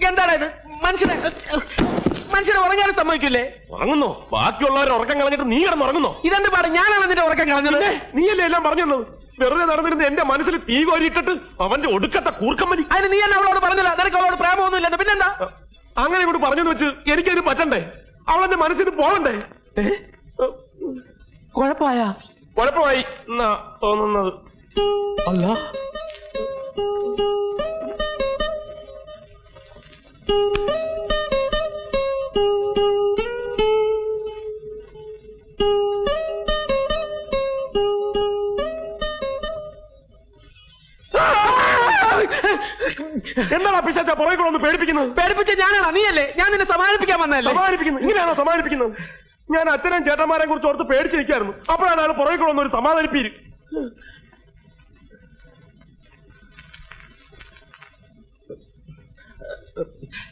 എന്താണ് ഇത്? മനുഷ്യനെ ഉറങ്ങാൻ സമ്മതിക്കില്ലേ? ഉറങ്ങുന്നോ? ബാക്കിയുള്ളവരെ ഉറക്കം കളഞ്ഞിട്ട് നീ കിടന്നുറങ്ങുന്നോ? ഇതെന്ത് പാട്? ഞാനാണ് നിന്റെ ഉറക്കം കളഞ്ഞത്. നീയല്ലേ എല്ലാം പറഞ്ഞത്? വെറുതെ നടന്നിരുന്ന എന്റെ മനസ്സിൽ തീ കോരിയിട്ടിട്ട് അവന്റെ ഒടുക്കത്തെ കൂർക്കമ്മലി. അതിന് നീ എന്നെ അവളോട് പറഞ്ഞില്ല. നിനക്ക് അവളോട് പ്രേമമൊന്നുമില്ലെന്ന് പിന്നെന്താ? അങ്ങനെ ഇവിടെ പറഞ്ഞെന്ന് വെച്ച് എനിക്കതിന് പറ്റണ്ടേ? അവളെന്റെ മനസ്സിന് പോകണ്ടേ? കുഴപ്പമായി എന്നാ തോന്നുന്നത്. അല്ല, എന്താണാ പിശാചാ പുറകെ ഒന്ന് പേടിപ്പിക്കുന്നത്? പേടിപ്പിച്ച ഞാനാണോ? നീയല്ലേ? ഞാൻ നിന്നെ സമാധാനിപ്പിക്കാൻ വന്നല്ലേ? സമാധാനിപ്പിക്കുന്നു? ഇങ്ങനെയാണോ സമാധാനിപ്പിക്കുന്നത്? ഞാൻ അച്ഛനും ചേട്ടന്മാരെ കുറിച്ച് ഓർത്ത് പേടിച്ചിരിക്കായിരുന്നു. അപ്പോഴാണ് ആൾ പുറകെ വന്ന് ഒരു സമാധാനിപ്പീര്.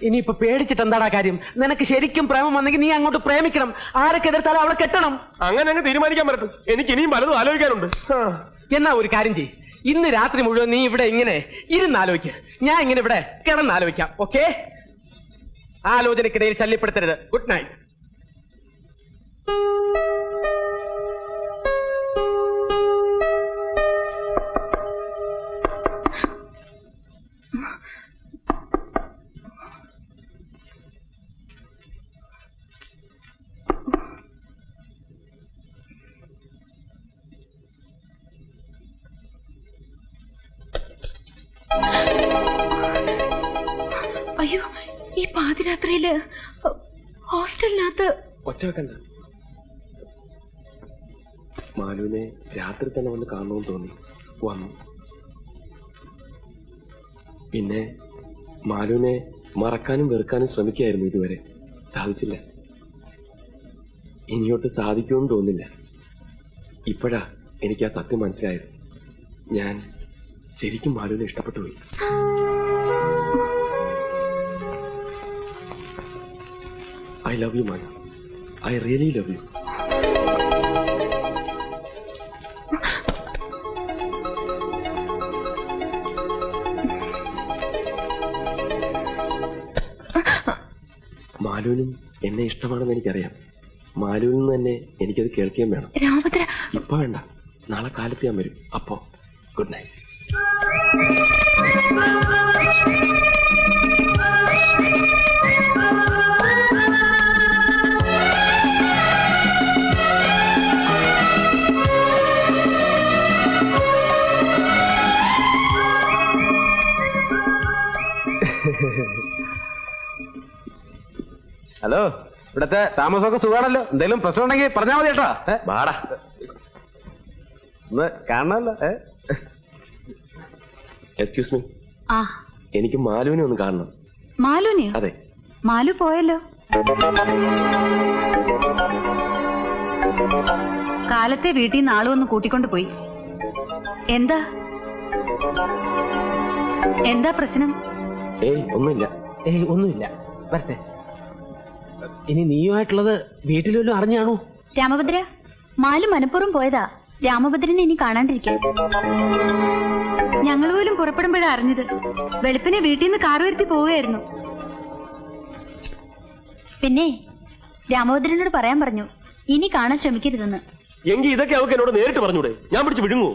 ഇനിയിപ്പൊ പേടിച്ചിട്ട് എന്താടാ കാര്യം? നിനക്ക് ശരിക്കും പ്രേമം വന്നെങ്കിൽ നീ അങ്ങോട്ട് പ്രേമിക്കണം. ആരൊക്കെ എതിർത്താലും അവളെ കെട്ടണം. അങ്ങനെ അങ്ങ് തീരുമാനിക്കാൻ പറ്റും. എനിക്ക് ഇനിയും പലതും ആലോചിക്കാനുണ്ട്. എന്നാ ഒരു കാര്യം ചെയ്യ്, ഇന്ന് രാത്രി മുഴുവൻ നീ ഇവിടെ ഇങ്ങനെ ഇരുന്നാലോചിക്ക. ഞാൻ ഇങ്ങനെ ഇവിടെ കിടന്നാലോചിക്കാം. ഓക്കെ? ആലോചനക്കിടയിൽ ശല്യപ്പെടുത്തരുത്. Good night. അയ്യോ, ഈ പാതിരാത്രിയില് ഹോസ്റ്റലിനകത്ത് ഒച്ച വെക്കണ്ട. മാലുവിനെ രാത്രി തന്നെ വന്ന് കാണണമെന്ന് തോന്നി. വന്നു. പിന്നെ മാലുവിനെ മറക്കാനും വെറുക്കാനും ശ്രമിക്കായിരുന്നു. ഇതുവരെ സാധിച്ചില്ല. ഇനിയോട്ട് സാധിക്കുമെന്ന് തോന്നില്ല. ഇപ്പോഴാ എനിക്ക് ആ സത്യം മനസ്സിലായത്. ഞാൻ ശരിക്കും മാലുവിനെ ഇഷ്ടപ്പെട്ടു പോയി. I love you, Manu. I really love you. മാലുവിനും എന്നെ ഇഷ്ടമാണെന്ന് എനിക്കറിയാം. മാലുവിൽ നിന്ന് തന്നെ എനിക്കത് കേൾക്കുകയും വേണം. ഇപ്പൊ വേണ്ട, നാളെ കാലത്ത് ഞാൻ വരും. അപ്പോ ഗുഡ് നൈറ്റ്. ഹലോ, ഇവിടത്തെ താമസമൊക്കെ സുഖമാണല്ലോ? എന്തെങ്കിലും പ്രശ്നം ഉണ്ടെങ്കിൽ പറഞ്ഞാൽ മതി കേട്ടോ. വാടാ, ഒന്ന് കാണണല്ലോ. എക്സ്ക്യൂസ് മീ, എനിക്ക് മാലുവിനെ ഒന്ന് കാണണം. മാലുവിനെയോ? അതെ. മാലു പോയല്ലോ. കാലത്തെ വീട്ടിൽ നിന്ന് ആള് വന്ന് കൂട്ടിക്കൊണ്ട് പോയി. എന്താ പ്രശ്നം? ഒന്നുമില്ല. വരട്ടെ. ഇനി നീയുമായിട്ടുള്ളത് വീട്ടിലും അറിഞ്ഞാണോ? രാമഭദ്ര, മാലു മനഃപൂർവ്വം പോയതാ രാമഭദ്രനെ ഇനി കാണാണ്ടിരിക്കാൻ. ഞങ്ങൾ പോലും പുറപ്പെടുമ്പോഴാ അറിഞ്ഞത്. വെളുപ്പിനെ വീട്ടിൽ നിന്ന് കാർ വരുത്തി പോവുകയായിരുന്നു. പിന്നെ രാമഭദ്രനോട് പറയാൻ പറഞ്ഞു, ഇനി കാണാൻ ശ്രമിക്കരുതെന്ന്. എങ്കിൽ ഇതൊക്കെ അവൾക്ക് എന്നോട് നേരിട്ട് പറഞ്ഞൂടെ? ഞാൻ പിടിച്ച് വിഴുങ്ങൂ.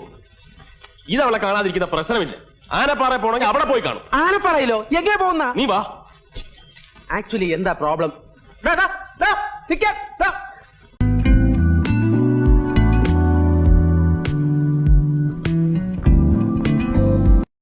ഇതവളെ കാണാതിരിക്കുന്ന പ്രശ്നമില്ല. ആനപ്പാറ പോണെങ്കിൽ അവിടെ പോയി കാണും. ആനപ്പാറയിലോ? എങ്ങനെ പോകുന്ന? നീ വാ. ആക്ച്വലി എന്താ പ്രോബ്ലം?